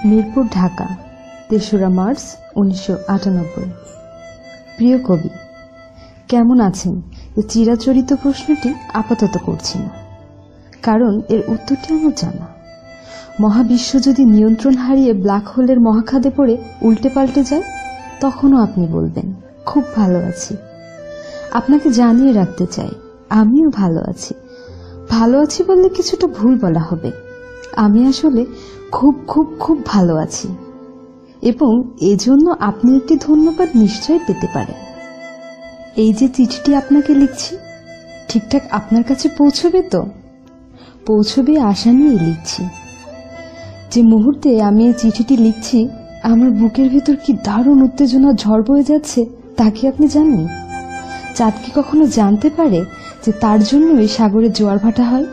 Mirpur, Dhaka, ৩রা March ১৯৯৮। প্রিয় কবি, কেমন আছেন? এই চিরাচরিত প্রশ্নটি আপাতত করছি না, কারণ এর উত্তরটি আমার জানা। মহাবিশ্ব যদি নিয়ন্ত্রণ হারিয়ে ব্ল্যাক হোলের মহাখাদে পড়ে উল্টে পাল্টে যায়, তখনও আপনি বলবেন খুব ভালো আছি। আপনাকে জানিয়ে রাখতে চাই, আমিও ভালো আছি। ভালো আছি বললে কিছুটা ভুল বলা হবে। আমি আসলে খুব খুব খুব ভালো আছি, এবং এজন্য আপনি একটি ধন্যবাদ নিশ্চয়ই পেতে পারেন। এই যে চিঠিটি আপনাকে লিখছি, ঠিকঠাক আপনার কাছে পৌঁছবে তো? পৌঁছবে আশা নিয়ে লিখছি। যে মুহূর্তে আমি এই চিঠিটি লিখছি, আমার বুকের ভিতর কি দারুণ উত্তেজনা ঝড় বয়ে যাচ্ছে, তা কি আপনি জানেন? চাঁদ কি কখনো জানতে পারে যে তার জন্যই সাগরে জোয়ার ভাটা হয়?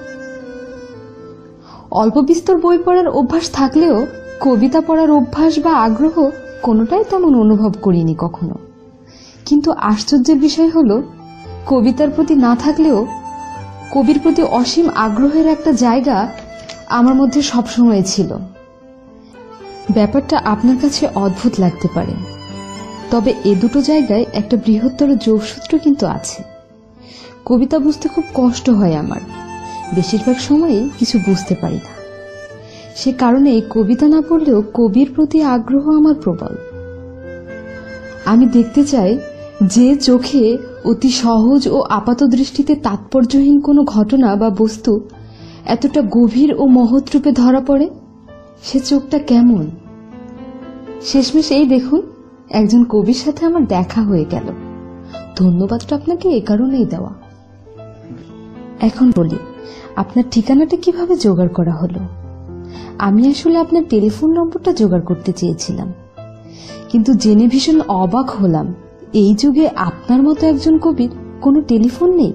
অল্প বিস্তর বই পড়ার অভ্যাস থাকলেও কবিতা পড়ার অভ্যাস বা আগ্রহ কোনোটাই তেমন অনুভব করিনি কখনো। কিন্তু আশ্চর্যের বিষয় হলো, কবিতার প্রতি না থাকলেও কবির প্রতি অসীম আগ্রহের একটা জায়গা আমার মধ্যে সবসময় ছিল। ব্যাপারটা আপনার কাছে অদ্ভুত লাগতে পারে, তবে এ দুটো জায়গায় একটা বৃহত্তর যোগসূত্র কিন্তু আছে। কবিতা বুঝতে খুব কষ্ট হয় আমার, বেশিরভাগ সময়ই কিছু বুঝতে পারি না। সে কারণে কবিতা না পড়লেও কবির প্রতি আগ্রহ আমার প্রবল। আমি দেখতে চাই, যে চোখে অতি সহজ ও আপাত দৃষ্টিতে তাৎপর্যহীন কোনো ঘটনা বা বস্তু এতটা গভীর ও মহৎ রূপে ধরা পড়ে, সে চোখটা কেমন। শেষমেশ এই দেখুন, একজন কবির সাথে আমার দেখা হয়ে গেল। ধন্যবাদটা আপনাকে এ কারণেই দেওয়া। এখন বলি, আপনার ঠিকানাটা কিভাবে জোগাড় করা হলো? আমি আসলে আপনার টেলিফোন নম্বরটা জোগাড় করতে চেয়েছিলাম, কিন্তু জেনে ভীষণ অবাক হলাম এই যুগে আপনার মতো একজন কবির কোনো টেলিফোন নেই।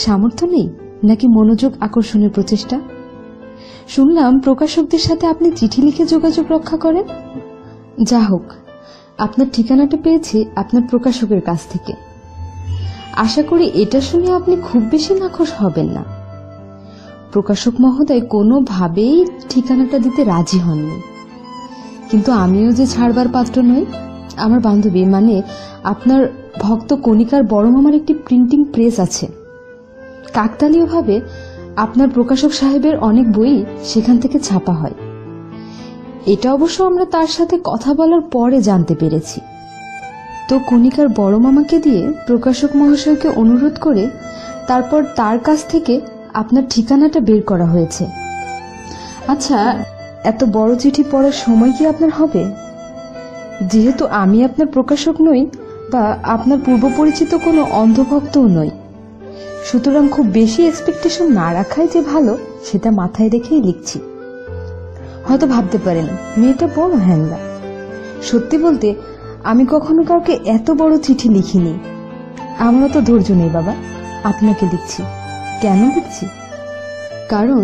সামর্থ্য নেই নাকি মনোযোগ আকর্ষণের প্রচেষ্টা? শুনলাম প্রকাশকদের সাথে আপনি চিঠি লিখে যোগাযোগ রক্ষা করেন। যা হোক, আপনার ঠিকানাটা পেয়েছি আপনার প্রকাশকের কাছ থেকে। আশা করি এটা শুনে আপনি খুব বেশি নাখোশ হবেন না। প্রকাশক মহোদয় কোনোভাবেই ঠিকানাটা দিতে রাজি হননি, কিন্তু আমিও যে ছাড়বার পাত্র নই। আমার বান্ধবী, মানে আপনার ভক্ত কণিকার বড় মামার একটি প্রিন্টিং প্রেস আছে। কাকতালীয়ভাবে আপনার প্রকাশক সাহেবের অনেক বই সেখান থেকে ছাপা হয়। এটা অবশ্য আমরা তার সাথে কথা বলার পরে জানতে পেরেছি। তো কণিকার বড় মামাকে দিয়ে প্রকাশক মহাশয়কে অনুরোধ করে তারপর তার কাছ থেকে আপনার ঠিকানাটা বের করা হয়েছে। আচ্ছা, এত বড় চিঠি পড়ার সময় কি আপনার হবে? যেহেতু আমি আপনার প্রকাশক নই বা আপনার পূর্ব পরিচিত কোনো অন্ধভক্তও নই, সুতরাং খুব বেশি এক্সপেকটেশন না রাখাই যে ভালো, সেটা মাথায় রেখেই লিখছি। হয়তো ভাবতে পারেন মেয়েটা বড় হ্যাংলা। সত্যি বলতে আমি কখনো কাউকে এত বড় চিঠি লিখিনি। আমারও তো ধৈর্য নেই বাবা, আপনাকে লিখছি। কেন লিখছি? কারণ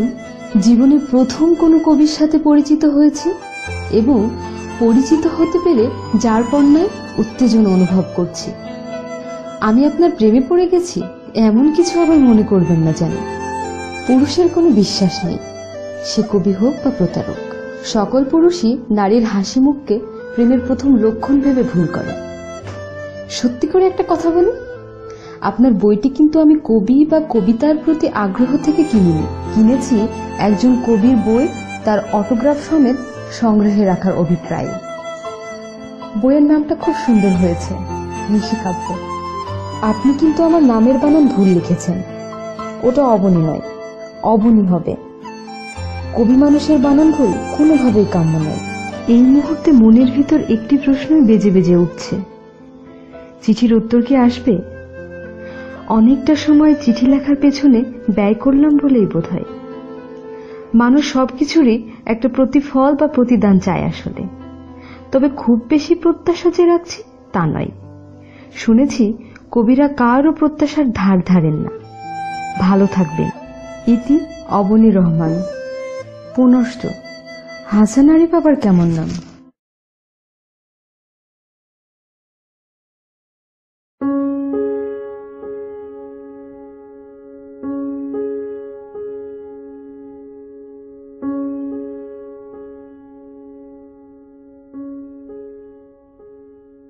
জীবনে প্রথম কোনো কবির সাথে পরিচিত হয়েছি, এবং পরিচিত হতে পেরে যার কন্যায় উত্তেজনা অনুভব করছি। আমি আপনার প্রেমে পড়ে গেছি এমন কিছু আবার মনে করবেন না যেন। পুরুষের কোনো বিশ্বাস নেই, সে কবি হোক বা প্রতারক। সকল পুরুষই নারীর হাসি মুখকে প্রেমের প্রথম লক্ষণ ভেবে ভুল করে। সত্যি করে একটা কথা বলি, আপনার বইটি কিন্তু আমি কবি বা কবিতার প্রতি আগ্রহ থেকে কিনিনি। কিনেছি একজন কবির বই তার অটোগ্রাফ সমেত সংগ্রহে রাখার অভিপ্রায়ে। বইয়ের নামটা খুব সুন্দর হয়েছে, নিশিকাব্য। আপনি কিন্তু আমার নামের বানান ভুল লিখেছেন। ওটা অবনী নয়, অবনী হবে। কবি মানুষের বানান ভুল কোনোভাবেই কাম্য নয়। এই মুহূর্তে মনের ভিতর একটি প্রশ্নই বেজে বেজে উঠছে, চিঠির উত্তর কি আসবে? অনেকটা সময় চিঠি লেখার পেছনে ব্যয় করলাম বলেই বোধ হয়। মানুষ সবকিছুরই একটা প্রতিফল বা প্রতিদান চায় আসলে, তবে খুব বেশি প্রত্যাশা যে রাখছি তা নয়। শুনেছি কবিরা কারও প্রত্যাশার ধার ধারেন না। ভালো থাকবেন। ইতি অবনী রহমান। পুনশ্চ হাসান আরিফ আবার কেমন নাম?